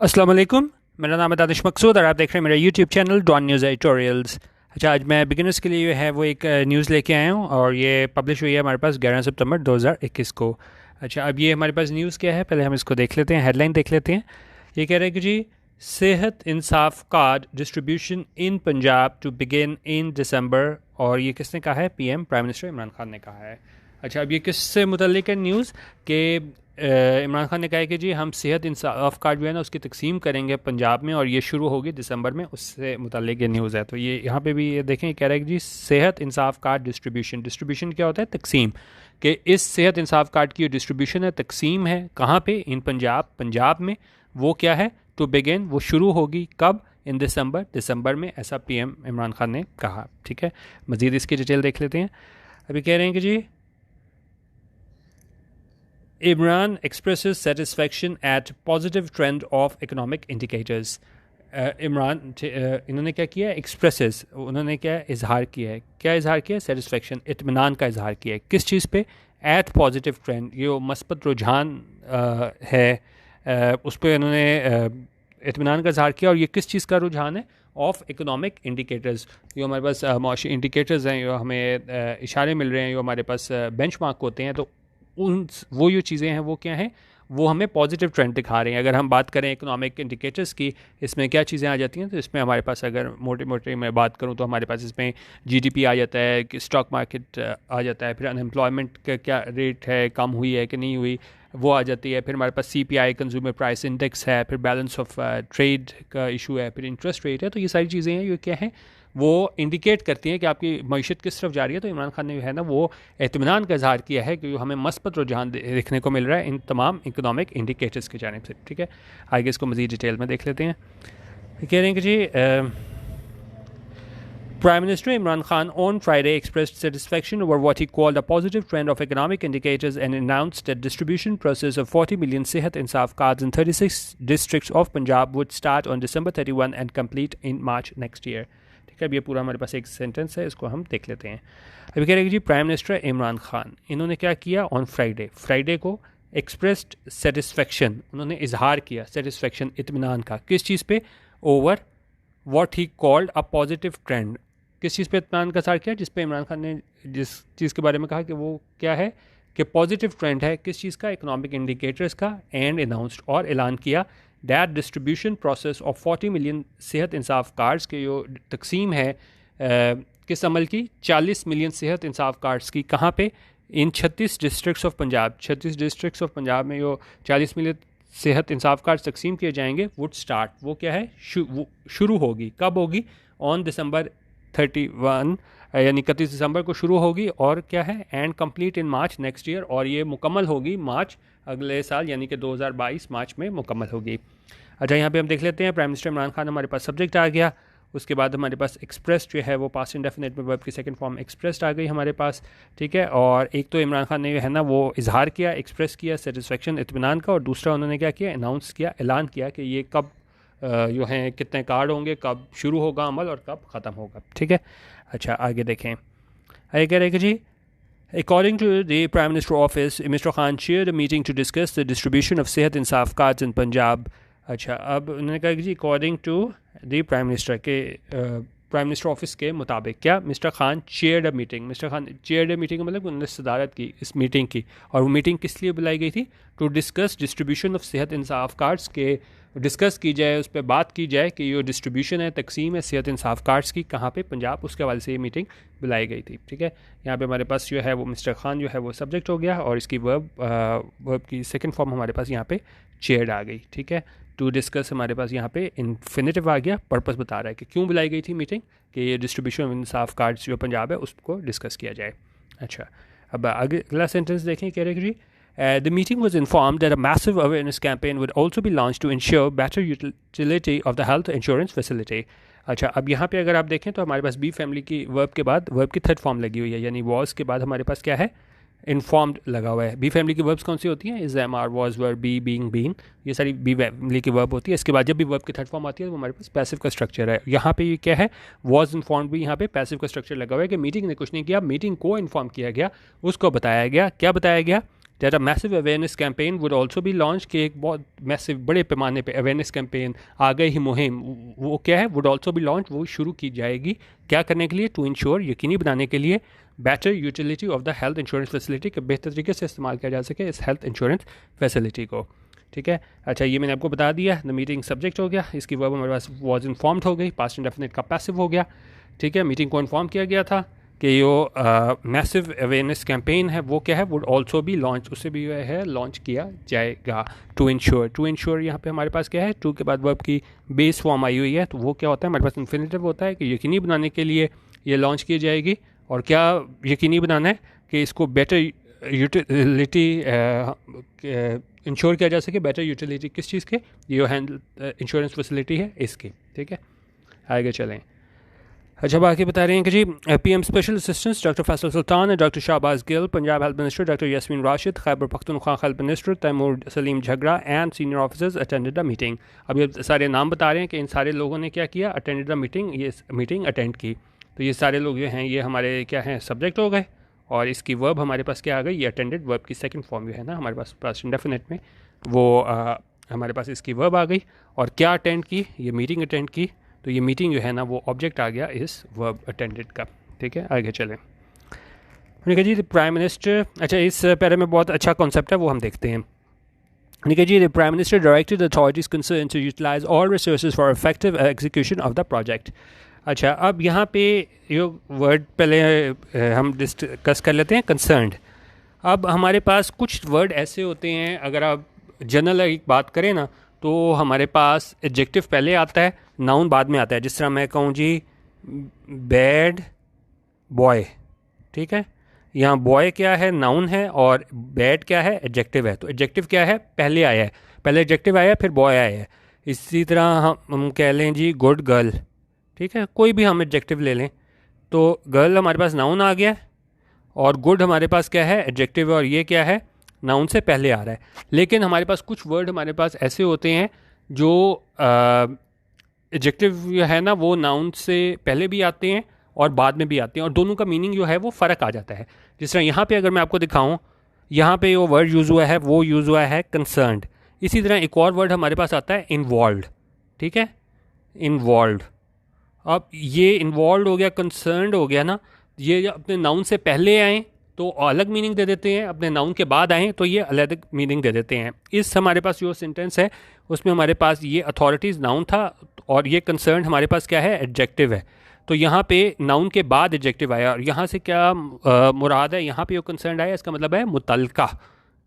अस्सलाम वालेकुम। मेरा नाम है दानिश मकसूद और आप देख रहे हैं मेरा YouTube channel Dawn News editorials. अच्छा, आज मैं बिगिनर्स के लिए जो है वो एक न्यूज़ लेके आया हूँ और ये पब्लिश हुई है हमारे पास 11 सितंबर 2021 को। अच्छा, अब ये हमारे पास न्यूज़ क्या है, पहले हम इसको देख लेते हैं, हेडलाइन देख लेते हैं। ये कह रहे हैं कि जी, Sehat Insaf card distribution in Punjab to begin in December. और ये किसने कहा है? PM prime minister Imran Khan ने कहा है। अच्छा, अब ये किससे मुतल्लिक है न्यूज़ के इमरान खान ने कहा है कि जी हम सेहत इंसाफ कार्ड जो है ना उसकी तकसीम करेंगे पंजाब में और ये शुरू होगी दिसंबर में, उससे मुतल्लिक ये न्यूज़ है। तो ये यहाँ पे भी ये देखें, कह रहा है कि जी Sehat Insaf card distribution, distribution क्या होता है? तकसीम। कि इस सेहत इंसाफ कार्ड की जो डिस्ट्रीब्यूशन है, तकसीम है, कहाँ पे? इन पंजाब, पंजाब में। वो क्या है? टू बिगिन, वो शुरू होगी कब? इन दिसंबर, दिसंबर में, ऐसा पीएम इमरान खान ने कहा। ठीक है, मज़ीद इसकी डिटेल देख लेते हैं। अभी कह रहे हैं कि जी Imran expresses satisfaction at positive trend of economic indicators. Imran इन्होंने क्या किया? एक्सप्रेसेस, उन्होंने क्या इजहार किया है? क्या इजहार किया है? सेटिस्फेक्शन, इत्मीनान का इजहार किया है। किस चीज़ पे? एट पॉजिटिव ट्रेंड, ये मस्बत रुझान है, उस पर इन्होंने इत्मीनान का इजहार किया। और ये किस चीज़ का रुझान है? Of economic indicators. जो हमारे पास मुआशी इंडिकेटर्स हैं, जो हमें इशारे मिल रहे हैं, जो हमारे पास बेंचमार्क होते हैं, तो उन वो जो चीज़ें हैं वो क्या हैं? वो हमें पॉजिटिव ट्रेंड दिखा रहे हैं। अगर हम बात करें इकोनॉमिक इंडिकेटर्स की, इसमें क्या चीज़ें आ जाती हैं? तो इसमें हमारे पास, अगर मोटे मोटे मैं बात करूं, तो हमारे पास इसमें जीडीपी आ जाता है, कि स्टॉक मार्केट आ जाता है, फिर अनएम्प्लॉयमेंट का क्या रेट है, कम हुई है कि नहीं हुई, वो आ जाती है। फिर हमारे पास सीपीआई, कंज्यूमर प्राइस इंडेक्स है, फिर बैलेंस ऑफ ट्रेड का इशू है, फिर इंटरेस्ट रेट है। तो ये सारी चीज़ें हैं, ये क्या हैं? वो इंडिकेट करती हैं कि आपकी मईशत किस तरफ जा रही है। तो इमरान खान ने जो है ना वो इत्मीनान का इजहार किया है कि हमें मस्बत रुझान देखने को मिल रहा है इन तमाम इकोनॉमिक इंडिकेटर्स की जानिब से। ठीक है, आगे इसको मज़ीद डिटेल में देख लेते हैं। कह रहे हैं कि जी Prime Minister Imran Khan on Friday expressed satisfaction over what he called a positive trend of economic indicators and announced that distribution process of 40 million Sehat Insaf cards in 36 districts of Punjab would start on December 31 and complete in March next year. ठीक है, अब ये पूरा हमारे पास एक sentence है, इसको हम देख लेते हैं। अभी कह रहे हैं कि जी प्राइम मिनिस्टर इमरान खान, इन्होंने क्या किया? ऑन फ्राइडे, फ्राइडे को एक्सप्रेस्ड सेटिस्फेक्शन, उन्होंने इजहार किया सेटिस्फेक्शन, इत्मीनान का। किस चीज़ पे? Over what he called a positive trend. किस चीज़ पे इत्मीनान का इजहार किया? जिस पे इमरान खान ने जिस चीज़ के बारे में कहा कि वो क्या है, कि पॉजिटिव ट्रेंड है। किस चीज़ का? इकोनॉमिक इंडिकेटर्स का। एंड अनाउंस्ड, और ऐलान किया, that distribution process of 40 million सेहत इंसाफ कार्ड्स के जो तकसीम है किस अमल की? 40 मिलियन सेहत इंसाफ कार्ड्स की। कहाँ पे? इन 36 districts of Punjab, 36 districts of Punjab में जो 40 मिलियन सेहत इंसाफ कार्ड तकसीम किए जाएंगे, वुड स्टार्ट, वो क्या है? शुरू होगी। कब होगी? ऑन दिसंबर 31, यानी 31 दिसंबर को शुरू होगी। और क्या है? And complete in March next year, और ये मुकम्मल होगी मार्च अगले साल, यानी कि 2022 मार्च में मुकम्मल होगी। अच्छा, यहाँ पे हम देख लेते हैं प्राइम मिनिस्टर इमरान खान, हमारे पास सब्जेक्ट आ गया। उसके बाद हमारे पास एक्सप्रेस जो है वो पास्ट इंडेफिनेट में वर्ब की सेकंड फॉर्म एक्सप्रेस्ड आ गई हमारे पास। ठीक है, और एक तो इमरान खान ने जो है ना वो इजहार किया, एक्सप्रेस किया सेटिस्फेक्शन, इत्मीनान का, और दूसरा उन्होंने क्या किया? अनाउंस किया, ऐलान किया कि ये कब जो हैं कितने कार्ड होंगे, कब शुरू होगा अमल और कब ख़त्म होगा। ठीक है, अच्छा आगे देखें। आगे कह रहे हैं कि जी According to the Prime Minister office, Mr. Khan chaired a meeting to discuss the distribution of Sehat Insaf cards in Punjab. अच्छा, अब उन्होंने कहा कि जी according to the prime minister के प्राइम मिनिस्टर ऑफिस के मुताबिक, क्या? Mister Khan chaired a meeting, mister Khan chaired a meeting मतलब उन्होंने सदारत की इस मीटिंग की। और वो मीटिंग किस लिए बुलाई गई थी? टू डिस्कस डिस्ट्रीब्यूशन ऑफ सेहत इंसाफ कार्ड्स के, डिस्कस की जाए, उस पर बात की जाए कि ये डिस्ट्रीब्यूशन है, तकसीम है सेहत इंसाफ कार्ड्स की, कहाँ पे? पंजाब। उसके हवाले से ये मीटिंग बुलाई गई थी। ठीक है, यहाँ पे हमारे पास जो है वो मिस्टर खान जो है वो सब्जेक्ट हो गया, और इसकी वर्ब की सेकंड फॉर्म हमारे पास यहाँ पे चेयर्ड आ गई। ठीक है, टू डिस्कस हमारे पास यहाँ पे इन्फिनेटिव आ गया, पर्पस बता रहा है कि क्यों बुलाई गई थी मीटिंग, कि ये डिस्ट्रीब्यूशन ऑफ इंसाफ कार्ड्स जो पंजाब है उसको डिस्कस किया जाए। अच्छा, अब आगे अगला सेंटेंस देखें। कह रहे हैं जी the meeting was informed that a massive awareness campaign would also be launched to ensure better utility of the health insurance facility. अच्छा, अब यहाँ पे अगर आप देखें तो हमारे पास बी फैमिली की वर्ब के बाद वर्ब की थर्ड फॉर्म लगी हुई है, यानी वॉज के बाद हमारे पास क्या है? इन्फॉर्म्ड लगा हुआ है। बी फैमिली की वर्ब्स कौन सी होती हैं? Is, am, are, was, were, be, being, been, ये सारी बी फैमिली की वर्ब होती है। इसके बाद जब भी वर्ब की थर्ड फॉर्म आती है तो हमारे पास पैसिव का स्ट्रक्चर है। यहाँ पे ये क्या है? वॉज इन्फॉर्म्ड भी यहाँ पे पैसिव का स्ट्रक्चर लगा हुआ है कि मीटिंग ने कुछ नहीं किया, मीटिंग को इन्फॉर्म किया गया, उसको बताया गया। क्या बताया गया? That a massive awareness campaign would also भी लॉन्च, कि एक बहुत मैसिव बड़े पैमाने पे अवेयरनेस कैंपेन आ गई ही मुहिम, वो क्या है, वुड ऑल्सो भी लॉन्च, वो शुरू की जाएगी। क्या करने के लिए? टू इंश्योर, यकीनी बनाने के लिए better utility of the health insurance facility, कि बेहतर तरीके से इस्तेमाल किया जा सके इस हेल्थ इंश्योरेंस फैसिलिटी को। ठीक है, अच्छा ये मैंने आपको बता दिया। द मीटिंग सब्जेक्ट हो गया, इसकी वर्ब हमारे पास वॉज इन्फॉर्म्ड हो गई, पास्ट इंडेफिनिट का पैसिव हो गया। ठीक है, मीटिंग को इन्फॉर्म किया गया था कि जो मैसिव अवेयरनेस कैंपेन है वो क्या है, वुड ऑल्सो भी लॉन्च, उससे भी है लॉन्च किया जाएगा। टू इंश्योर यहाँ पे हमारे पास क्या है, टू के बाद वर्ब की बेस फॉर्म आई हुई है, तो वो क्या होता है, हमारे पास इन्फिनिटिव होता है कि यकीनी बनाने के लिए ये लॉन्च की जाएगी। और क्या यकीनी बनाना है कि इसको बेटर यूटिलिटी इंश्योर किया जा सके, बेटर यूटिलिटी किस चीज़ के, ये हेल्थ इंश्योरेंस फैसिलिटी है इसकी। ठीक है, आगे चलें। अच्छा, बाकी बता रहे हैं कि जी PM special assistants doctor Faisal Sultan, doctor Shahbaz Gill, Punjab health minister doctor Yasmin Rashid, Khyber Pakhtunkhwa health minister Taimur Saleem Jhagra and senior officers attended the meeting. अब ये सारे नाम बता रहे हैं कि इन सारे लोगों ने क्या किया, अटेंडेड द मीटिंग, ये मीटिंग अटेंड की। तो ये सारे लोग जो हैं ये हमारे क्या हैं, सब्जेक्ट हो गए। और इसकी वर्ब हमारे पास क्या आ गई, ये अटेंडेड वर्ब की सेकंड फॉर्म जो है ना हमारे पास पास्ट इंडेफिनिट में, वो हमारे पास इसकी वर्ब आ गई। और क्या अटेंड की, ये मीटिंग अटेंड की, तो ये मीटिंग जो है ना वो ऑब्जेक्ट आ गया इस वर्ब अटेंडेड का। ठीक है, आगे चलें। ठीक है जी, प्राइम मिनिस्टर, अच्छा इस पैरे में बहुत अच्छा कॉन्सेप्ट है, वो हम देखते हैं। ठीक है जी, the prime minister directed authorities concern to utilise all resources for effective execution of the project. अच्छा, अब यहाँ पे जो वर्ड पहले हम डिस्कस कर लेते हैं, कंसर्न्ड। अब हमारे पास कुछ वर्ड ऐसे होते हैं, अगर आप जनरल एक बात करें ना, तो हमारे पास एडजेक्टिव पहले आता है, नाउन बाद में आता है। जिस तरह मैं कहूँ जी बैड बॉय, ठीक है, यहाँ बॉय क्या है, नाउन है, और बैड क्या है, एडजेक्टिव है। तो एडजेक्टिव क्या है, पहले आया है, पहले एडजेक्टिव आया फिर बॉय आया है। इसी तरह हम कह लें जी गुड गर्ल, ठीक है, कोई भी हम एडजेक्टिव ले लें, तो गर्ल हमारे पास नाउन आ गया और गुड हमारे पास क्या है, एडजेक्टिव है, और ये क्या है, नाउन से पहले आ रहा है। लेकिन हमारे पास कुछ वर्ड हमारे पास ऐसे होते हैं जो एडजेक्टिव है ना वो नाउन से पहले भी आते हैं और बाद में भी आते हैं, और दोनों का मीनिंग जो है वो फ़र्क आ जाता है। जिस तरह यहाँ पे अगर मैं आपको दिखाऊँ, यहाँ पे वो वर्ड यूज़ हुआ है, वो यूज़ हुआ है कंसर्न्ड। इसी तरह एक और वर्ड हमारे पास आता है इन्वॉल्व्ड, ठीक है, इन्वॉल्व्ड। अब ये इन्वॉल्व हो गया, कंसर्न्ड हो गया ना, ये अपने नाउन से पहले आएँ तो अलग मीनिंग दे देते हैं, अपने नाउन के बाद आएँ तो ये अलग मीनिंग दे देते हैं। इस हमारे पास जो सेंटेंस है उसमें हमारे पास ये अथॉरिटीज़ नाउन था और ये कंसर्न हमारे पास क्या है, एडजेक्टिव है। तो यहाँ पे नाउन के बाद एडजेक्टिव आया, और यहाँ से क्या मुराद है, यहाँ पे जो कंसर्न आया इसका मतलब है मुतलका।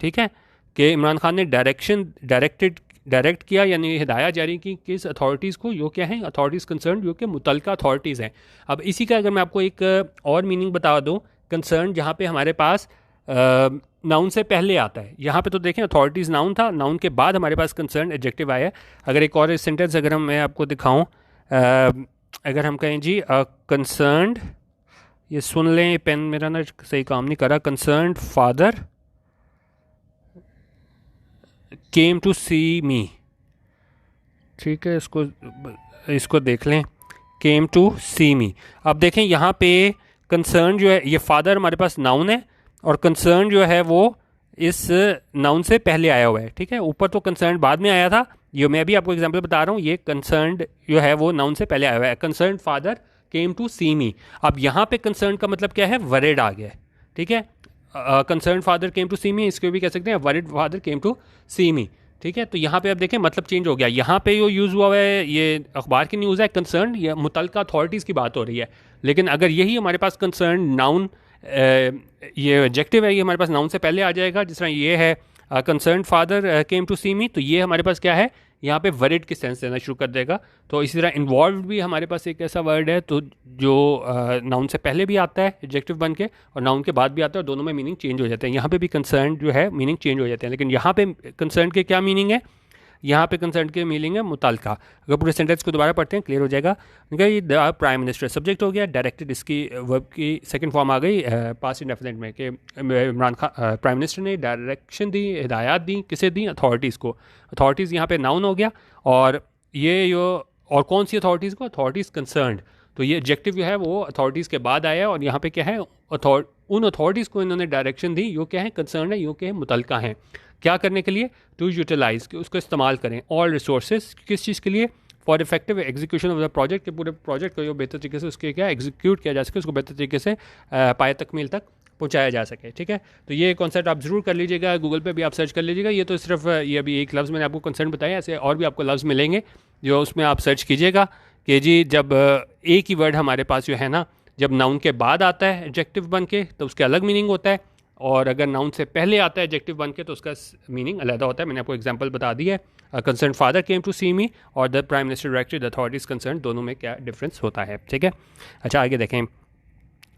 ठीक है, कि इमरान खान ने डायरेक्ट किया, यानी हिदायत जारी की किस अथॉरिटीज़ को, जो क्या है, अथॉरिटीज़ कंसर्न जो कि मुतलका अथॉरिटीज़ हैं। अब इसी का अगर मैं आपको एक और मीनिंग बता दूँ, कंसर्न जहाँ पे हमारे पास नाउन से पहले आता है, यहाँ पे तो देखें अथॉरिटीज़ नाउन था, नाउन के बाद हमारे पास कंसर्न एडजेक्टिव आया। अगर एक और सेंटेंस अगर मैं आपको दिखाऊं, अगर हम कहें जी कंसर्न्ड, ये सुन लें, पेन मेरा ना सही काम नहीं कर रहा, कंसर्न्ड फादर केम टू सी मी, ठीक है, इसको देख लें, केम टू सी मी। अब देखें यहाँ पे कंसर्न जो है, ये फादर हमारे पास नाउन है और कंसर्न जो है वो इस नाउन से पहले आया हुआ है। ठीक है, ऊपर तो कंसर्न बाद में आया था, ये मैं भी आपको एग्जांपल बता रहा हूँ, ये कंसर्न जो है वो नाउन से पहले आया हुआ है, कंसर्न फादर केम टू सी मी। अब यहाँ पे कंसर्न का मतलब क्या है, वरिड आ गया है। ठीक है, कंसर्न फादर केम टू सी मी, इसको भी कह सकते हैं वरिड फादर केम टू सी मी। ठीक है, तो यहाँ पे आप देखें मतलब चेंज हो गया। यहाँ पे जो यूज़ हुआ है ये अखबार की न्यूज़ है, कंसर्न या मुतलका अथॉरिटीज़ की बात हो रही है। लेकिन अगर यही हमारे पास कंसर्न नाउन, ये एडजेक्टिव है, ये हमारे पास नाउन से पहले आ जाएगा। जिस तरह ये है कंसर्न फादर केम टू सी मी, तो ये हमारे पास क्या है, यहाँ पे वरिड की सेंस देना शुरू कर देगा। तो इसी तरह इन्वॉल्व भी हमारे पास एक ऐसा वर्ड है तो जो नाउन से पहले भी आता है एडजेक्टिव बन के और नाउन के बाद भी आता है, और दोनों में मीनिंग चेंज हो जाते हैं। यहाँ पे भी कंसर्न जो है मीनिंग चेंज हो जाते हैं, लेकिन यहाँ पे कंसर्न के क्या मीनिंग है, यहाँ पे कंसर्न के मीनिंग है मुतालका। अगर पूरे सेंटेंस को दोबारा पढ़ते हैं क्लियर हो जाएगा। द प्राइम मिनिस्टर सब्जेक्ट हो गया, डायरेक्टेड इसकी वर्ब की सेकंड फॉर्म आ गई पास्ट इंडेफिनिट में, कि इमरान खान प्राइम मिनिस्टर ने डायरेक्शन दी, हिदायत दी, किसे दी, अथॉरिटीज़ को। अथॉरिटीज़ यहाँ पे नाउन हो गया, और ये जो और कौन सी अथॉरिटीज़ को, अथॉरिटीज़ कंसर्न्ड। तो ये एडजेक्टिव जो है वो अथॉरिटीज़ के बाद आया है, और यहाँ पे क्या है, उन अथॉरिटीज़ को इन्होंने डायरेक्शन दी जो क्या है कंसर्न है, जो क्या है मुतलका हैं, क्या करने के लिए, टू यूटिलाइज, कि उसको इस्तेमाल करें ऑल रिसोर्सेज, किस चीज़ के लिए, for effective execution of the project, के पूरे प्रोजेक्ट को जो बेहतर तरीके से उसके क्या एग्जीक्यूट किया जा सके, उसको बेहतर तरीके से पाए तकमील तक पहुंचाया जा सके। ठीक है, तो ये कॉन्सेप्ट आप ज़रूर कर लीजिएगा, गूगल पे भी आप सर्च कर लीजिएगा। ये तो सिर्फ ये अभी एक लफ्ज़ मैंने आपको कंसर्न बताया, ऐसे और भी आपको लफ्ज़ मिलेंगे जो उसमें आप सर्च कीजिएगा कि जी जब एक ही वर्ड हमारे पास जो है ना, जब नाउन के बाद आता है एडजेक्टिव बन के तो उसके अलग मीनिंग होता है, और अगर नाउन से पहले आता है एडजेक्टिव बन के तो उसका मीनिंग अलग होता है। मैंने आपको एग्जांपल बता दी है, कंसर्न फादर केम टू सी मी और the prime minister directed the authorities concern, दोनों में क्या डिफरेंस होता है। ठीक है, अच्छा आगे देखें।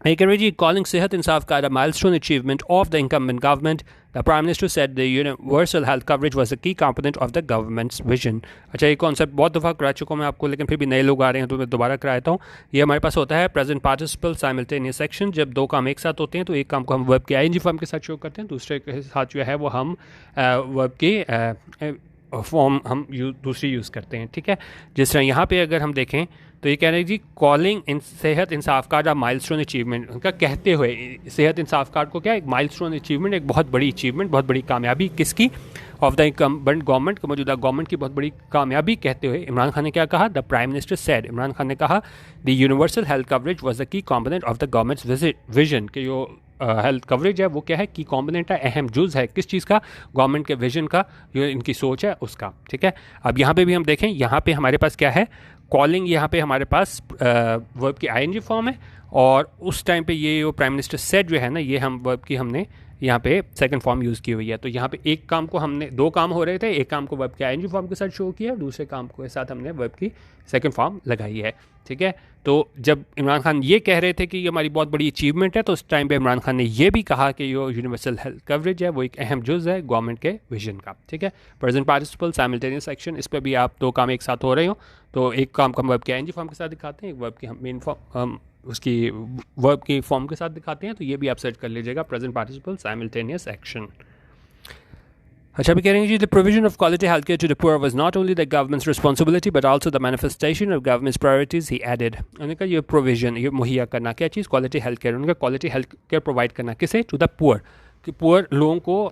Calling सेहत Insaf card a milestone achievement of the incumbent government, the Prime Minister said the universal health coverage was a key component of the government's vision। अच्छा, ये कॉन्सेप्ट बहुत दफ़ा करा चुका हूँ मैं आपको, लेकिन फिर भी नए लोग आ रहे हैं तो मैं दोबारा कराता हूँ। ये हमारे पास होता है प्रेजेंट पार्टिसिपल साइमल्टेनियस एक्शन, जब दो काम एक साथ होते हैं तो एक काम को हम वर्ब के आईएनजी फॉर्म के साथ शो करते हैं, दूसरे के साथ जो है वो हम वर्ब के फॉर्म हम दूसरी यूज़ करते हैं। ठीक है, जिस तरह यहाँ पे अगर हम देखें तो ये कह रहे हैं जी कॉलिंग इन सेहत इंसाफ कार्ड आ माइलस्टोन अचीवमेंट, उनका कहते हुए सेहत इंसाफ कार्ड को क्या एक माइलस्टोन अचीवमेंट, एक बहुत बड़ी अचीवमेंट, बहुत बड़ी कामयाबी किसकी, ऑफ द इनकम्बेंट गवर्नमेंट, मौजूदा गवर्नमेंट की बहुत बड़ी कामयाबी कहते हुए इमरान खान ने क्या कहा, the prime minister said, Imran Khan ने कहा the universal health coverage was the key component of the governments vision, के जो हेल्थ कवरेज है वो क्या है, की कॉम्पोनेंट है, अहम जुज़ है किस चीज़ का, गवर्नमेंट के विजन का, जो इनकी सोच है उसका। ठीक है, अब यहाँ पे भी हम देखें, यहाँ पे हमारे पास क्या है, कॉलिंग, यहाँ पे हमारे पास वर्ब की आईएनजी फॉर्म है, और उस टाइम पे ये जो प्राइम मिनिस्टर सेड जो है ना, ये हम वर्ब की हमने यहाँ पे सेकंड फॉर्म यूज़ की हुई है। तो यहाँ पे एक काम को हमने, दो काम हो रहे थे, एक काम को वर्ब के आईएनजी फॉर्म के साथ शो किया, दूसरे काम के साथ हमने वर्ब की सेकंड फॉर्म लगाई है। ठीक है, तो जब इमरान खान ये कह रहे थे कि ये हमारी बहुत बड़ी अचीवमेंट है, तो उस टाइम पे इमरान खान ने ये भी कहा कि जो यूनिवर्सल हेल्थ कवरेज है वो एक अहम जुज़ है गवर्नमेंट के विजन का। ठीक है, प्रेजेंट पार्टिसिपल साइमल्टेनियस एक्शन, इस पर भी आप दो काम एक साथ हो रहे हो तो एक काम को हम वर्ब के आईएनजी फॉर्म के साथ दिखाते हैं, एक वर्ब की हम मेन फॉर्म उसकी वर्ब की फॉर्म के साथ दिखाते हैं, तो ये भी आप सर्च कर लीजिएगा, प्रेजेंट पार्टिसिपल साइमल्टेनियस एक्शन। अच्छा, भी कह रहे हैं जी the provision of quality health care to the poor was not only the government's responsibility but also the manifestation of government's priorities, he added. उन्होंने कहा ये प्रोविजन, ये मुहैया करना, क्या चीज़, क्वालिटी हेल्थ केयर, उनका क्वालिटी हेल्थ केयर प्रोवाइड करना किसे, टू द पुअर, कि पुअर लोगों को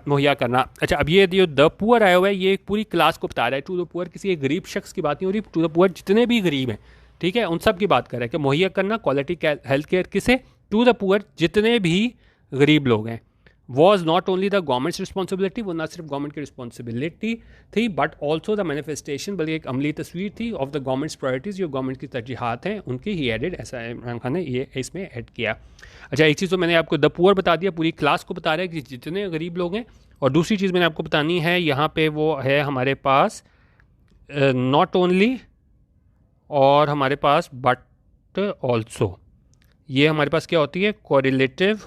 मुहैया करना। अच्छा, अब ये जो द पुअर आया हुआ है ये एक पूरी क्लास को बता रहा है, टू द पुअर किसी एक गरीब शख्स की बात नहीं हो रही, टू द पुअर जितने भी गरीब हैं, ठीक है, उन सब की बात कर रहा है कि मुहैया करना क्वालिटी हेल्थ केयर किसे, टू द पुअर जितने भी गरीब लोग हैं। Was not only the government's responsibility, वो ना सिर्फ गवर्नमेंट की रिस्पॉन्सिबिलिटी थी बट ऑल्सो द मैनिफेस्टेशन, बल्कि एक अमली तस्वीर थी ऑफ द गवर्नमेंट्स प्रायोरिटीज़, जो गवर्नमेंट की तरजीहात हैं उनकी ही एडेड, ऐसा इमरान खान ने ये इसमें ऐड किया। अच्छा, एक चीज़ तो मैंने आपको द पुअर बता दिया, पूरी क्लास को बता रहा है कि जितने गरीब लोग हैं, और दूसरी चीज़ मैंने आपको बतानी है यहाँ पे वो है हमारे पास नॉट ओनली और हमारे पास बट ऑल्सो, ये हमारे पास क्या होती है, कोरिलेटिव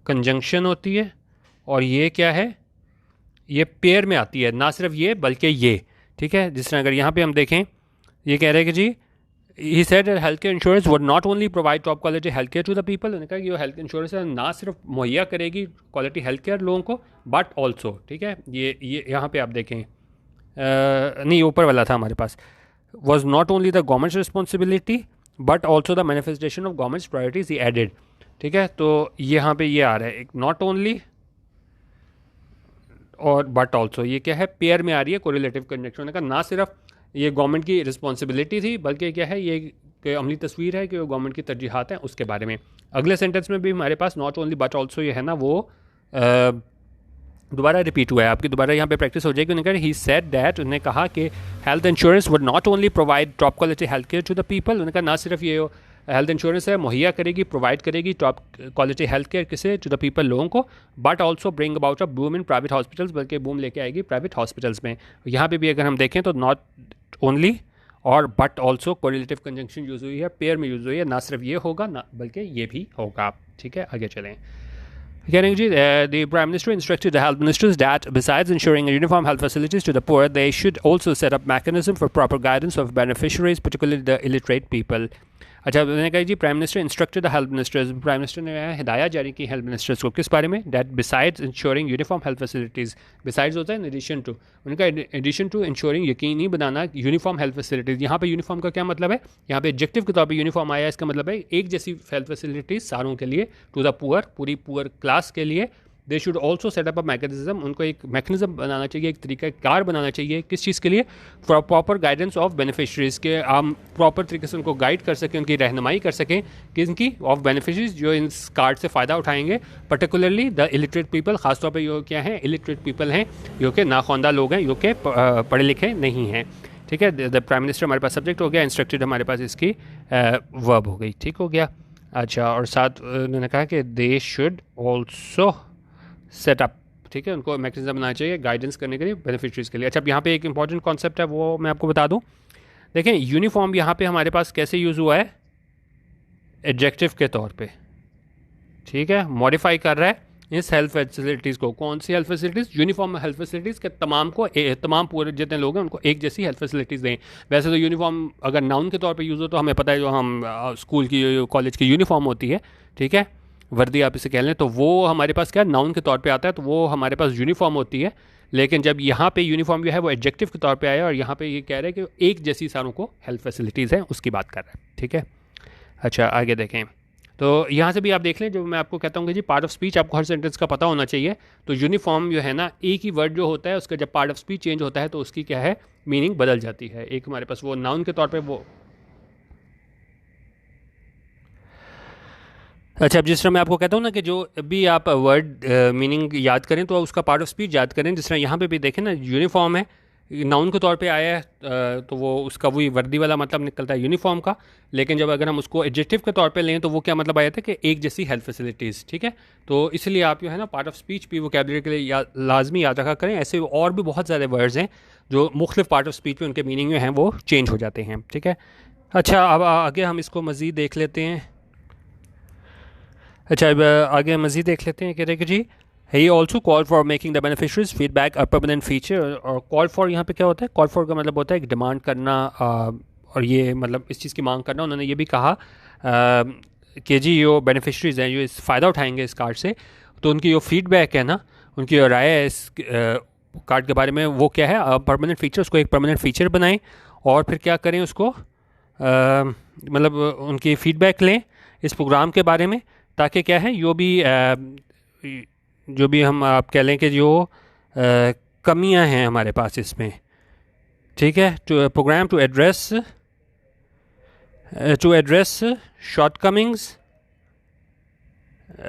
कंजंक्शन होती है, और ये क्या है, ये पेयर में आती है, ना सिर्फ ये बल्कि ये। ठीक है, जिस तरह अगर यहाँ पे हम देखें, ये कह रहे हैं कि जी he said health care insurance would not only provide top quality health care to the people, उन्होंने कहा कि ये हेल्थ इंश्योरेंस ना सिर्फ मुहैया करेगी क्वालिटी हेल्थ केयर लोगों को बट ऑल्सो, ठीक है, ये यहाँ पे आप देखें, नहीं ऊपर वाला था हमारे पास, was not only the government's responsibility but also the manifestation of government's priorities, he added। ठीक है, तो यहाँ पे ये आ रहा है एक नॉट ओनली और बट ऑल्सो, ये क्या है, पेयर में आ रही है, कोरिलेटिव कंजंक्शन का, ना सिर्फ ये गवर्नमेंट की रिस्पॉन्सिबिलिटी थी बल्कि क्या है, ये अमली तस्वीर है कि वो गवर्नमेंट की तरजीहात हैं उसके बारे में। अगले सेंटेंस में भी हमारे पास नॉट ओनली बट ऑल्सो ये है ना, वो दोबारा रिपीट हुआ है, आपकी दोबारा यहाँ पे प्रैक्टिस हो जाएगी। उन्होंने कहा ही सेड दैट, उन्होंने कहा कि health insurance would not only provide top quality health care to the people, उन्होंने कहा ना सिर्फ ये हेल्थ इंश्योरेंस है मुहैया करेगी, प्रोवाइड करेगी टॉप क्वालिटी हेल्थ केयर किसे, टू द पीपल लोगों को, but also bring about a boom in private hospitals, बल्कि बूम लेके आएगी प्राइवेट हॉस्पिटल्स में। यहाँ पे भी अगर हम देखें तो नॉट ओनली और but also correlative conjunction use हुई है, पेयर में यूज़ हुई है, ना सिर्फ ये होगा ना बल्कि ये भी होगा। ठीक है, आगे चलें। The Prime Minister instructed the health ministers that besides ensuring uniform health facilities to the poor, they should also set up mechanism for proper guidance of beneficiaries, particularly the illiterate people. अच्छा, मैंने कहा जी prime minister instructed the health ministers, prime minister ने हिदायत जारी की health ministers को, किस बारे में, that besides ensuring uniform health facilities, besides होता है इन एडिशन टू, उनका एडिशन टू इंश्योरिंग यकीनी बनाना यूनिफॉर्म हेल्थ फैसिलिटीज़। यहाँ पे यूनिफॉर्म का क्या मतलब है, यहाँ पे एडजेक्टिव के तौर पे यूनिफॉर्म आया है, इसका मतलब है एक जैसी हेल्थ फैसिलिटीज़ सारों के लिए, टू द पुअर, पूरी पुअर क्लास के लिए। They should also setup a mechanism, उनको एक मैकेनिज्म बनाना चाहिए, एक तरीक़ाकार बनाना चाहिए, किस चीज़ के लिए, for proper guidance of beneficiaries के, हम प्रॉपर तरीके से उनको गाइड कर सकें, उनकी रहनुमाई कर सकें, किनकी, ऑफ बेनिफिशरीज जो इस कार्ड से फ़ायदा उठाएंगे, पर्टिकुलरली द इलिटरेट पीपल, खासतौर पर जो क्या है इलिटरेट पीपल हैं, जो कि नाख्वानदा लोग हैं, जो कि पढ़े लिखे नहीं हैं। ठीक है, द प्राइम मिनिस्टर हमारे पास सब्जेक्ट हो गया, इंस्ट्रक्टेड हमारे पास इसकी वर्ब हो गई, ठीक हो गया। अच्छा, और साथ उन्होंने कहा कि दे शुड ऑल्सो सेटअप, ठीक है, उनको मैकेनिज्म बनाना चाहिए गाइडेंस करने के लिए बेनिफिशरीज़ के लिए। अच्छा, अब यहाँ पे एक इंपॉर्टेंट कॉन्सेप्ट है, वो मैं आपको बता दूँ। देखें, यूनिफॉर्म यहाँ पे हमारे पास कैसे यूज़ हुआ है, एडजेक्टिव के तौर पे, ठीक है, मॉडिफाई कर रहा है इस हेल्थ फैसिलिटीज़ को। कौन सी health facilities, uniform health facilities के तमाम को तमाम पूरे जितने लोग हैं उनको एक जैसी हेल्थ फैसिलिटीज़ दें। वैसे तो यूनिफॉर्म अगर नाउन के तौर पे यूज़ हो तो हमें पता है, जो हम स्कूल की कॉलेज की यूनिफॉर्म होती है, ठीक है, वर्दी आप इसे कह लें, तो वो हमारे पास क्या नाउन के तौर पे आता है, तो वो हमारे पास यूनिफॉर्म होती है। लेकिन जब यहाँ पे यूनिफॉर्म जो है वो एडजेक्टिव के तौर पे आया, और यहाँ पे ये कह रहे हैं कि एक जैसी सारों को हेल्थ फैसिलिटीज़ हैं, उसकी बात कर रहे हैं, ठीक है। अच्छा, आगे देखें, तो यहाँ से भी आप देख लें, जो मैं आपको कहता हूँ कि जी पार्ट ऑफ स्पीच आपको हर सेंटेंस का पता होना चाहिए। तो यूनिफॉर्म जो है ना, एक ही वर्ड जो होता है उसका जब पार्ट ऑफ स्पीच चेंज होता है तो उसकी क्या है, मीनिंग बदल जाती है। एक हमारे पास वो नाउन के तौर पर वो, अच्छा, अब जिस तरह मैं आपको कहता हूँ ना कि जो भी आप वर्ड मीनिंग याद करें तो उसका पार्ट ऑफ स्पीच याद करें। जिस तरह यहाँ पे भी देखें ना, यूनिफॉर्म है, नाउन के तौर पे आया है, तो वो उसका वही वर्दी वाला मतलब निकलता है यूनिफॉर्म का। लेकिन जब अगर हम उसको एडजेक्टिव के तौर पे लें तो वो क्या मतलब आया था कि एक जैसी हेल्थ फैसिलिटीज़, ठीक है। तो इसलिए आप जो है ना पार्ट ऑफ स्पीच भी वोकैबुलरी के लिए लाजमी याद रखा करें। ऐसे और भी बहुत सारे वर्ड्स हैं जो मुख्तलिफ पार्ट ऑफ स्पीच में उनके मीनिंग जो हैं वो चेंज हो जाते हैं, ठीक है। अच्छा, अब आगे हम इसको मज़ीद देख लेते हैं। अच्छा, अब आगे मज़ीद देख लेते हैं, कह रहे कि जी he also call for making the beneficiaries feedback a permanent feature. और कॉल फॉर यहाँ पे क्या होता है, कॉल फॉर का मतलब होता है एक डिमांड करना, और ये मतलब इस चीज़ की मांग करना। उन्होंने ये भी कहा कि जी जो बेनिफिशरीज हैं जो इस फ़ायदा उठाएंगे इस कार्ड से, तो उनकी जो फीडबैक है ना, उनकी जो राय है इस कार्ड के बारे में, वो क्या है, परमानेंट फीचर, उसको एक परमानेंट फीचर बनाएं, और फिर क्या करें उसको, मतलब उनकी फ़ीडबैक लें इस प्रोग्राम के बारे में, ताकि क्या है जो भी हम आप कह लें कि जो कमियां हैं हमारे पास इसमें, ठीक है, to program to address shortcomings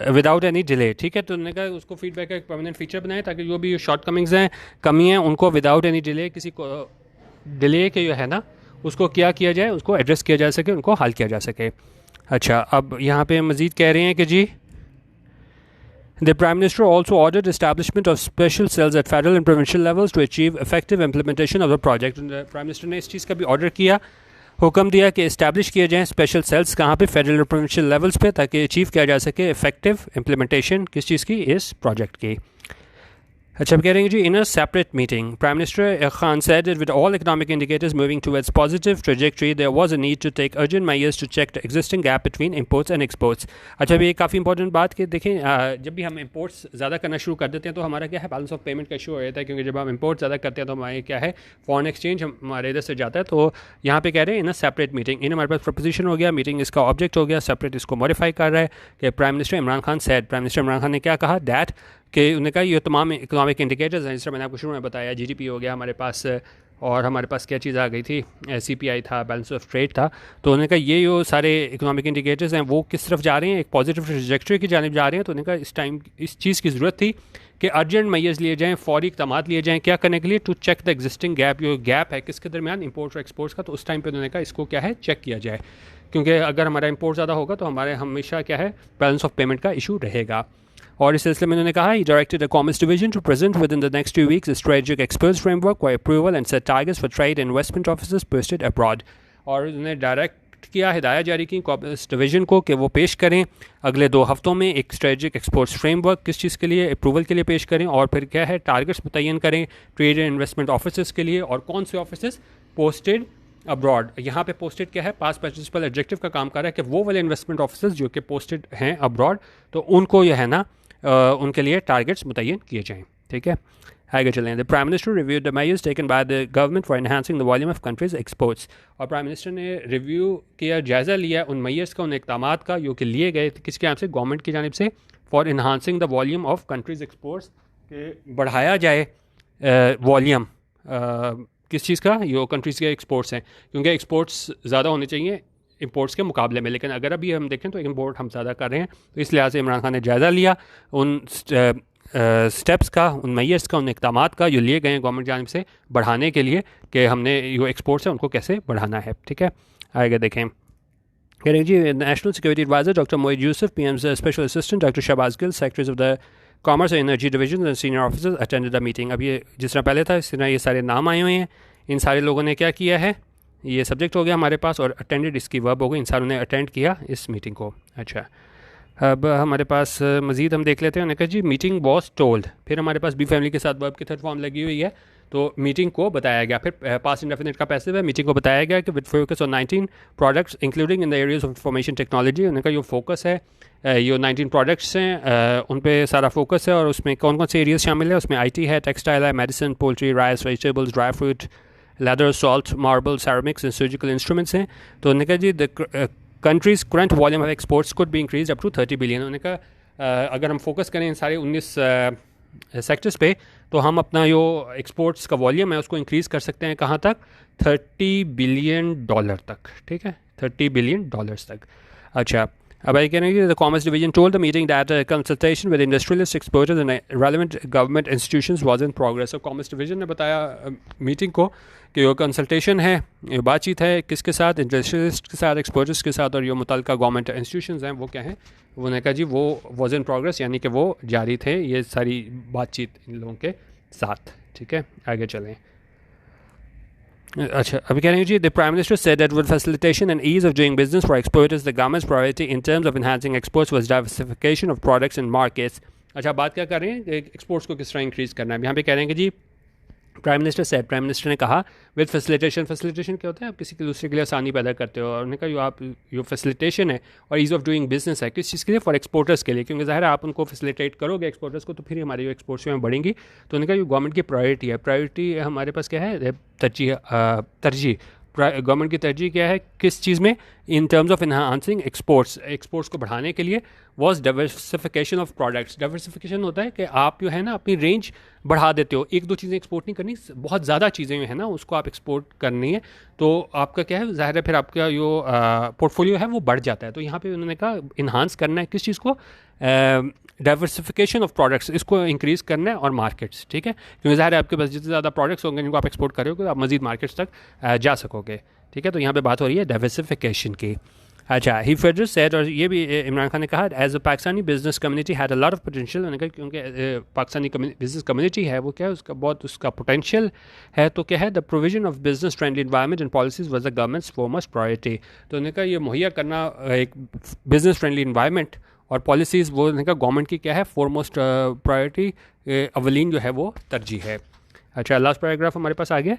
without any delay, ठीक है। तो उन्होंने कहा उसको फीडबैक का एक परमानेंट फीचर बनाए ताकि जो भी शॉर्टकमिंग्स हैं, कमी हैं, उनको विदाउट एनी डिले, किसी को डिले के जो है ना उसको क्या किया जाए, उसको एड्रेस किया जा सके, उनको हल किया जा सके। अच्छा, अब यहाँ पे मज़ीद कह रहे हैं कि जी The Prime Minister also ordered establishment of special cells at federal and provincial levels to achieve effective implementation of the project. Prime Minister ने इस चीज़ का भी ऑर्डर किया, हुक्म दिया कि इस्टेब्लिश किए जाएँ स्पेशल सेल्स, कहाँ पे, फेडरल और प्रोविंशियल लेवल्स पे, ताकि अचीव किया जा सके इफेक्टिव इम्प्लीमेंटेशन किस चीज़ की, इस प्रोजेक्ट की। अच्छा, अब कह रहे हैं जी in a separate meeting prime minister Khan said that with all economic indicators moving towards positive trajectory there was a need to take urgent measures to check the existing gap between imports and exports. अच्छा, अभी एक काफ़ी important बात कि देखें, जब भी हम इंपोर्ट्स ज़्यादा करना शुरू कर देते हैं तो हमारा क्या है, बैलेंस ऑफ पेमेंट का इशू हो जाता है, क्योंकि जब हम इंपोर्ट ज़्यादा करते हैं तो हमारे क्या है, फॉरेन एक्सचेंज हमारे इधर से जाता है। तो यहाँ पे कह रहे हैं इन अ सेपरेट मीटिंग, इन हमारे पास प्रपोजिशन हो गया, मीटिंग इसका ऑब्जेक्ट हो गया, सेपरेट इसको मॉडिफाई कर रहा है कि prime minister Imran Khan said, prime minister Imran Khan ने क्या कहा, दैट कि उन्होंने कहा ये तमाम इकोनॉमिक इंडिकेटर्स हैं, जिस तरह मैंने आपको शुरू में बताया, जीडीपी हो गया हमारे पास, और हमारे पास क्या चीज़ आ गई थी, सीपीआई था, बैलेंस ऑफ ट्रेड था। तो उन्होंने कहा ये जो सारे इकोनॉमिक इंडिकेटर्स हैं वो किस तरफ जा रहे हैं, एक पॉजिटिव ट्रैजेक्टरी की जानिब जा रहे हैं। तो उन्होंने कहा इस टाइम इस चीज़ की ज़रूरत थी कि अर्जेंट मेजर्स लिए जाएँ, फौरी इक़दाम लिए जाएँ, क्या करने के लिए, to check the existing gap, जो गैप है किसके दरमियान, इंपोर्ट और एक्सपोर्ट्स का। तो उस टाइम पर उन्होंने कहा इसको क्या है, चेक किया जाए, क्योंकि अगर हमारा इंपोर्ट ज़्यादा होगा तो हमारे हमेशा क्या है, बैलेंस ऑफ पेमेंट का इशू रहेगा। और इस सिलसिले में उन्होंने कहा he directed the commerce division to present within the next 2 weeks strategic experts framework for approval and set targets for trade and investment officers posted abroad. और उन्होंने डायरेक्ट किया, हिदायत जारी की कॉमर्स डिवीजन को कि वो पेश करें अगले 2 हफ्तों में एक स्ट्रेटेजिक एक्सपोर्ट्स फ्रेमवर्क, किस चीज़ के लिए, अप्रूवल के लिए पेश करें, और फिर क्या है टारगेट्स मुतय्यन करें ट्रेड एंड इन्वेस्टमेंट ऑफिसर्स के लिए। और कौन से ऑफिसर्स, पोस्टेड अब्रॉड, यहाँ पे पोस्टेड क्या है, पास पार्टिसिपल एडजेक्टिव का काम कर रहा है कि वो वाले इन्वेस्टमेंट ऑफिसर्स जो कि पोस्टेड हैं अब्रॉड, तो उनको यह है ना उनके लिए टारगेट्स मुतय्यन किए जाएँ, ठीक है। आगे चलें। The prime minister reviewed the measures taken by the government for enhancing the volume of countries exports. और प्राइम मिनिस्टर ने रिव्यू किया, जायज़ा लिया उन मेजर्स का, उन इक़दाम का जो कि लिए गए किसके यहाँ से, गवर्नमेंट की जानिब से, for enhancing the volume of countries exports, के बढ़ाया जाए वॉल्यूम किस चीज़ का, यो कंट्रीज़ के एक्सपोर्ट्स हैं, क्योंकि एक्सपोर्ट्स ज़्यादा होने चाहिए इंपोर्ट्स के मुकाबले में, लेकिन अगर अभी हम देखें तो इंपोर्ट हम ज़्यादा कर रहे हैं, तो इस लिहाज से इमरान खान ने जायज़ा लिया उन स्टेप्स का, उन मेजर्स का, उन इक़दाम का जो लिए गए हैं गवर्नमेंट जानिब से बढ़ाने के लिए, कि हमने जो एक्सपोर्ट्स हैं उनको कैसे बढ़ाना है, ठीक है। आगे देखें। कह रहे जी, national security adviser doctor Moeed Yusuf, पीएम's special assistant doctor Shahbaz Gill, secretaries of the commerce and energy division and senior officers attended the meeting. अब ये जिस तरह पहले था इस तरह ये सारे नाम आए हुए हैं, इन सारे लोगों ने क्या किया है, ये सब्जेक्ट हो गया हमारे पास, और अटेंडेड इसकी वर्ब हो गई, इन सारों ने अटेंड किया इस मीटिंग को। अच्छा, अब हमारे पास मज़ीद हम देख लेते हैं। उन्होंने कहा जी मीटिंग वॉज टोल्ड, फिर हमारे पास बी फैमिली के साथ वर्ब की थर्ड फॉर्म लगी हुई है, तो मीटिंग को बताया गया, फिर पास्ट इंडेफिनिट का पैसिव है, मीटिंग को बताया गया कि with focus on 19 products including in the areas of information technology. उन्होंने कहा जो फोकस है, ये 19 प्रोडक्ट्स हैं, उन पे सारा फोकस है, और उसमें कौन कौन से एरियाज शामिल है, उसमें IT है, टेक्सटाइल है, medicine, poultry, rice, vegetables, dry fruit, leather, salt, marble, ceramics and surgical instruments हैं। तो उन्होंने कहा जी the countries current volume of exports could be increase up to 30 billion. उन्होंने कहा अगर हम फोकस करें इन सारे 19 सेक्टर्स पे, तो हम अपना जो एक्सपोर्ट्स का वॉल्यूम है उसको इंक्रीज़ कर सकते हैं कहाँ तक, $30 बिलियन तक, ठीक है, $30 बिलियन तक। अच्छा, अब आई कह रहे हैं the commerce division told the meeting that consultation with industrialist exporters and relevant government institutions was in progress. और कॉमर्स डिवीजन ने बताया मीटिंग को कि वो कंसल्टेशन है, ये बातचीत है किसके साथ, इंडस्ट्रियलिस्ट के साथ, एक्सपोर्टर्स के साथ, और जो मुतल्लिका गवर्नमेंट इंस्टीट्यूशंस हैं वो क्या हैं, उन्होंने कहा जी वो वाज इन प्रोग्रेस, यानी कि वो जारी थे ये सारी बातचीत इन लोगों के साथ, ठीक है। आगे चलें। अच्छा, अभी कह रहे हैं जी the prime minister said that with facilitation and ease of doing business for exporters the government's priority in terms of enhancing exports was diversification of products and markets. अच्छा, बात क्या कर रहे हैं, एक्सपोर्ट्स को किस तरह इंक्रीज़ करना है। यहाँ पे कह रहे हैं कि जी prime minister said, prime minister ने कहा विद फैसिलिटेशन, फैसिलिटेशन क्या होता है, आप किसी के दूसरे के लिए आसानी पैदा करते हो, और उन्होंने कहा जो आप जो फैसिलिटेशन है और ईज़ ऑफ डूइंग बिजनेस है किस चीज़ के लिए, फॉर एक्सपोर्टर्स के लिए, क्योंकि ज़ाहिर है आप उनको फैसिलिटेट करोगे एक्सपोर्टर्स को, तो फिर हमारी जो एक्सपोर्ट्स में बढ़ेंगी। तो उन्होंने कहा जो गवर्नमेंट की प्रायोरिटी है, प्रायोरिटी हमारे पास क्या है, तरजीह, गवर्नमेंट की तरजीह क्या है किस चीज़ में, इन terms of enhancing exports, exports को बढ़ाने के लिए, was diversification of products. Diversification होता है कि आप जो है ना अपनी रेंज बढ़ा देते हो, एक दो चीज़ें एक्सपोर्ट नहीं करनी, बहुत ज़्यादा चीज़ें जो है ना उसको आप एक्सपोर्ट करनी है, तो आपका क्या है, ज़ाहिर है फिर आपका जो पोर्टफोलियो है वो बढ़ जाता है। तो यहाँ पे उन्होंने कहा इन्हांस करना है किस चीज़ को, डाइवर्सिफिकेशन ऑफ प्रोडक्ट्स, इसको इंक्रीज़ करना है, और मार्केट्स, ठीक है, क्योंकि ज़ाहिर है आपके पास जितने ज़्यादा प्रोडक्ट्स होंगे जिनको आप एक्सपोर्ट करोगे आप मज़ीद मार्केट्स तक जा सकोगे, ठीक है। तो यहाँ पे बात हो रही है डाइवर्सिफिकेशन की। अच्छा, ही फर्दर सेड, और ये भी इमरान खान ने कहा, as a Pakistani business community had a lot of potential. उन्होंने कहा क्योंकि पाकिस्तानी बिजनेस कम्युनिटी है वो क्या है, उसका बहुत उसका पोटेंशियल है, तो क्या है, the provision of business friendly environment and policies was the governments foremost priority. तो उन्होंने कहा ये मुहैया करना एक बिजनेस फ्रेंडली इन्वायरमेंट और पॉलिसीज़, वो उन्होंने कहा गवर्नमेंट की क्या है, फोरमोस्ट प्रायोरिटी, अवलीन जो है वो तरजीह है। अच्छा, लास्ट पैराग्राफ हमारे पास आ गया।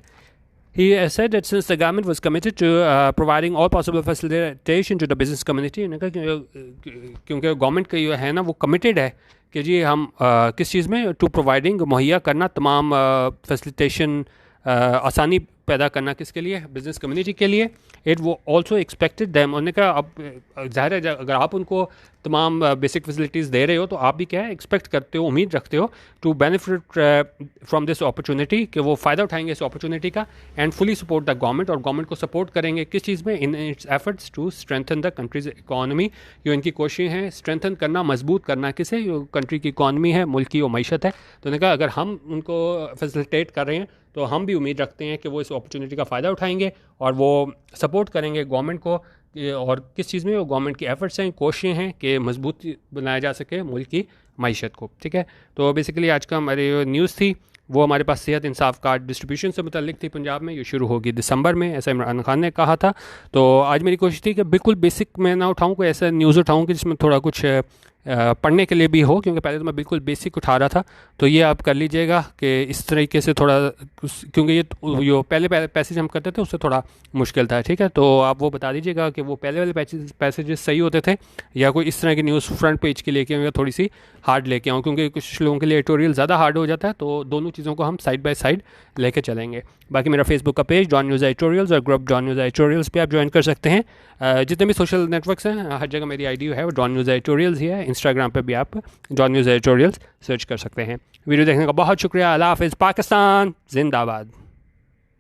He said that since the government was committed to providing all possible facilitation to the business community, उन्होंने कहा क्योंकि गवर्नमेंट का ये है ना वो कमिटेड है कि जी हम किस चीज़ में, टू प्रोवाइडिंग, मुहैया करना तमाम फैसिलिटेशन, आसानी पैदा करना किसके लिए, बिजनेस कम्युनिटी के लिए। इट वो ऑल्सो एक्सपेक्टेड दैम, उन्होंने कहा अब ज़ाहिर है अगर आप उनको तमाम बेसिक फैसिलिटीज़ दे रहे हो तो आप भी क्या है एक्सपेक्ट करते हो, उम्मीद रखते हो, to benefit from this opportunity, कि वो फ़ायदा उठाएंगे इस अपॉर्चुनिटी का, and fully support the government, और गवर्नमेंट को सपोर्ट करेंगे किस चीज़ में, in its efforts to strengthen the country's economy. जो इनकी कोशिशें हैं स्ट्रेंथन करना, मजबूत करना किसे, जो कंट्री की इकॉनमी है, मुल्क की वो मैशत है। तो उन्होंने कहा अगर हम उनको फैसिलिटेट कर रहे हैं तो हम भी उम्मीद रखते हैं कि वो इस अपॉर्चुनिटी का फ़ायदा उठाएंगे और वो सपोर्ट करेंगे गवर्नमेंट को, और किस चीज़ में, वो गवर्नमेंट की एफर्ट्स हैं, कोशिशें हैं कि मजबूत बनाया जा सके मुल्क की मैशत को, ठीक है। तो बेसिकली आज का हमारी न्यूज़ थी वो हमारे पास सेहत इंसाफ कार्ड डिस्ट्रीब्यूशन से मुतल्लिक थी पंजाब में, ये शुरू होगी दिसंबर में, ऐसा इमरान खान ने कहा था। तो आज मेरी कोशिश थी कि बिल्कुल बेसिक मैं ना उठाऊँ, कोई ऐसा न्यूज़ उठाऊँ कि जिसमें थोड़ा कुछ पढ़ने के लिए भी हो, क्योंकि पहले तो मैं बिल्कुल बेसिक उठा रहा था, तो ये आप कर लीजिएगा कि इस तरीके से थोड़ा क्योंकि ये जो पहले पैसेज हम करते थे उससे थोड़ा मुश्किल था, ठीक है। तो आप वो बता दीजिएगा कि वो पहले वाले पैसेजेस सही होते थे या कोई इस तरह की न्यूज़ फ्रंट पेज की लेके आऊँ या थोड़ी सी हार्ड लेके आऊँ, क्योंकि कुछ लोगों के लिए एडिटोरियल ज़्यादा हार्ड हो जाता है। तो दोनों चीज़ों को हम साइड बाय साइड लेके चलेंगे। बाकी मेरा फेसबुक का पेज डॉन न्यूज़ एडिटोरियल्स और ग्रुप डॉन न्यूज़ एडिटोरियल्स पे आप ज्वाइन कर सकते हैं। जितने भी सोशल नेटवर्क्स हैं हर जगह मेरी आईडी है वो डॉन न्यूज़ एडिटोरियल्स ही है। इंस्टाग्राम पे भी आप डॉन न्यूज़ एडिटोरियल्स सर्च कर सकते हैं। वीडियो देखने का बहुत शुक्रिया। अल्लाह हाफ़िज़। पाकिस्तान जिंदाबाद।